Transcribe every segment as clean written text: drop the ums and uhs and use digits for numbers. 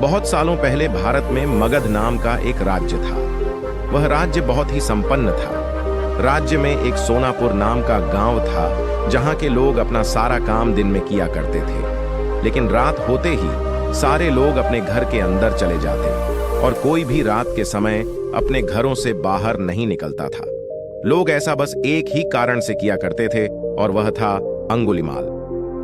बहुत सालों पहले भारत में मगध नाम का एक राज्य था। वह राज्य बहुत ही संपन्न था। राज्य में एक सोनापुर नाम का गांव था, जहां के लोग अपना सारा काम दिन में किया करते थे। लेकिन रात होते ही सारे लोग अपने घर के अंदर चले जाते और कोई भी रात के समय अपने घरों से बाहर नहीं निकलता था। लोग ऐसा बस एक ही कारण से किया करते थे और वह था अंगुलीमाल।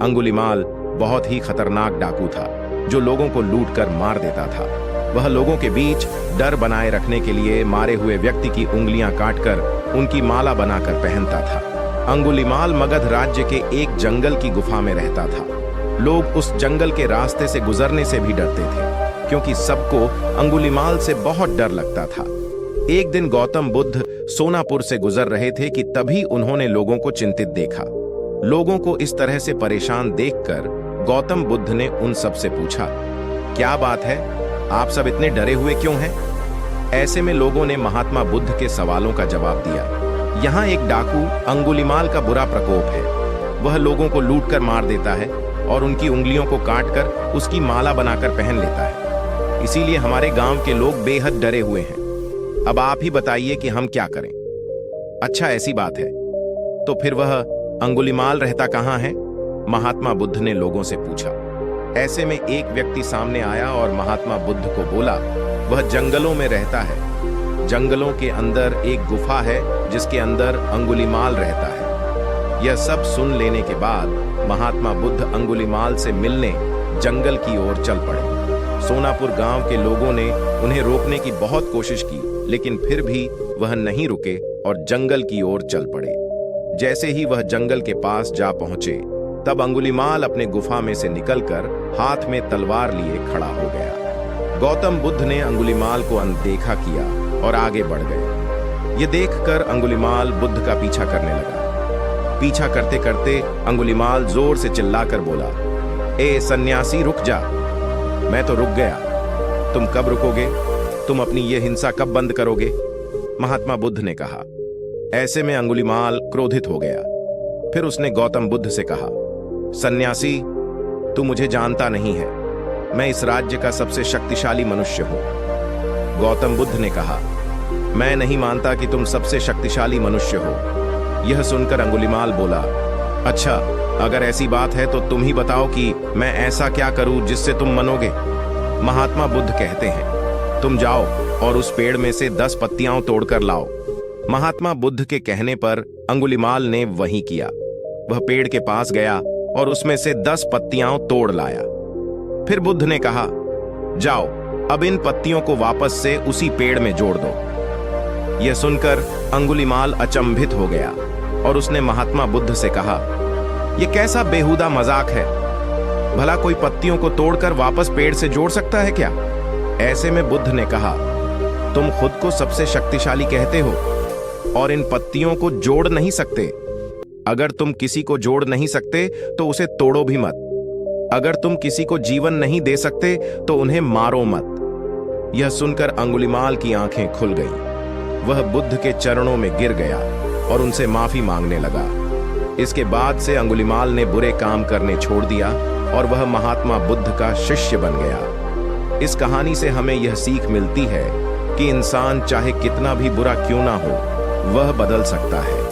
अंगुलीमाल बहुत ही खतरनाक डाकू था जो लोगों को लूटकर मार देता था। वह लोगों के बीच डर बनाए रखने के लिए मारे हुए व्यक्ति की उंगलियां काटकर उनकी माला बनाकर पहनता था। अंगुलीमाल मगध राज्य के एक जंगल की गुफा में रहता था। लोग उस जंगल के रास्ते से गुजरने से भी डरते थे, क्योंकि सबको अंगुलीमाल से बहुत डर लगता था। एक दिन गौतम बुद्ध सोनापुर से गुजर रहे थे कि तभी उन्होंने लोगों को चिंतित देखा। लोगों को इस तरह से परेशान देखकर गौतम बुद्ध ने उन सब से पूछा, क्या बात है, आप सब इतने डरे हुए क्यों हैं? ऐसे में लोगों ने महात्मा बुद्ध के सवालों का जवाब दिया। यहाँ एक डाकू अंगुलीमाल का बुरा प्रकोप है। वह लोगों को लूटकर मार देता है और उनकी उंगलियों को काटकर उसकी माला बनाकर पहन लेता है। इसीलिए हमारे गांव के लोग बेहद डरे हुए हैं। अब आप ही बताइए कि हम क्या करें? अच्छा, ऐसी बात है, तो फिर वह अंगुलीमाल रहता कहाँ है? महात्मा बुद्ध ने लोगों से पूछा। ऐसे में एक व्यक्ति सामने आया और महात्मा बुद्ध को बोला, वह जंगलों में रहता है। जंगलों के अंदर एक गुफा है जिसके अंदर अंगुलीमाल रहता है। यह सब सुन लेने के बाद महात्मा बुद्ध अंगुलीमाल से मिलने जंगल की ओर चल पड़े। सोनापुर गांव के लोगों ने उन्हें रोकने की बहुत कोशिश की, लेकिन फिर भी वह नहीं रुके और जंगल की ओर चल पड़े। जैसे ही वह जंगल के पास जा पहुंचे, तब अंगुलीमाल अपने गुफा में से निकलकर हाथ में तलवार लिए खड़ा हो गया। गौतम बुद्ध ने अंगुलीमाल को अनदेखा किया और आगे बढ़ गए। ये देखकर अंगुलीमाल बुद्ध का पीछा करने लगा। पीछा करते करते अंगुलीमाल जोर से चिल्लाकर बोला, ए सन्यासी, रुक जा। मैं तो रुक गया, तुम कब रुकोगे? तुम अपनी ये हिंसा कब बंद करोगे? महात्मा बुद्ध ने कहा। ऐसे में अंगुलीमाल क्रोधित हो गया। फिर उसने गौतम बुद्ध से कहा, सन्यासी, तू मुझे जानता नहीं है। मैं इस राज्य का सबसे शक्तिशाली मनुष्य हूं। गौतम बुद्ध ने कहा, मैं नहीं मानता कि तुम सबसे शक्तिशाली मनुष्य हो। यह सुनकर अंगुलीमाल बोला, अच्छा, अगर ऐसी बात है तो तुम ही बताओ कि मैं ऐसा क्या करूं जिससे तुम मनोगे? महात्मा बुद्ध कहते हैं, तुम जाओ और उस पेड़ में से 10 पत्तियां तोड़कर लाओ। महात्मा बुद्ध के कहने पर अंगुलीमाल ने वही किया। वह पेड़ के पास गया और उसमें से 10 पत्तियां तोड़ लाया। फिर बुद्ध ने कहा, जाओ, अब इन पत्तियों को वापस से उसी पेड़ में जोड़ दो। यह सुनकर अंगुलीमाल अचंभित हो गया और उसने महात्मा बुद्ध से कहा, यह कैसा बेहुदा मजाक है? भला कोई पत्तियों को तोड़कर वापस पेड़ से जोड़ सकता है क्या? ऐसे में बुद्ध ने कहा, तुम खुद को सबसे शक्तिशाली कहते हो और इन पत्तियों को जोड़ नहीं सकते। अगर तुम किसी को जोड़ नहीं सकते तो उसे तोड़ो भी मत। अगर तुम किसी को जीवन नहीं दे सकते तो उन्हें मारो मत। यह सुनकर अंगुलीमाल की आंखें खुल गईं। वह बुद्ध के चरणों में गिर गया और उनसे माफी मांगने लगा। इसके बाद से अंगुलीमाल ने बुरे काम करने छोड़ दिया और वह महात्मा बुद्ध का शिष्य बन गया। इस कहानी से हमें यह सीख मिलती है कि इंसान चाहे कितना भी बुरा क्यों ना हो, वह बदल सकता है।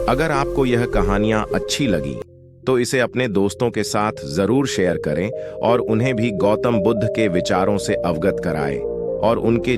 अगर आपको यह कहानियां अच्छी लगी तो इसे अपने दोस्तों के साथ जरूर शेयर करें और उन्हें भी गौतम बुद्ध के विचारों से अवगत कराएं और उनके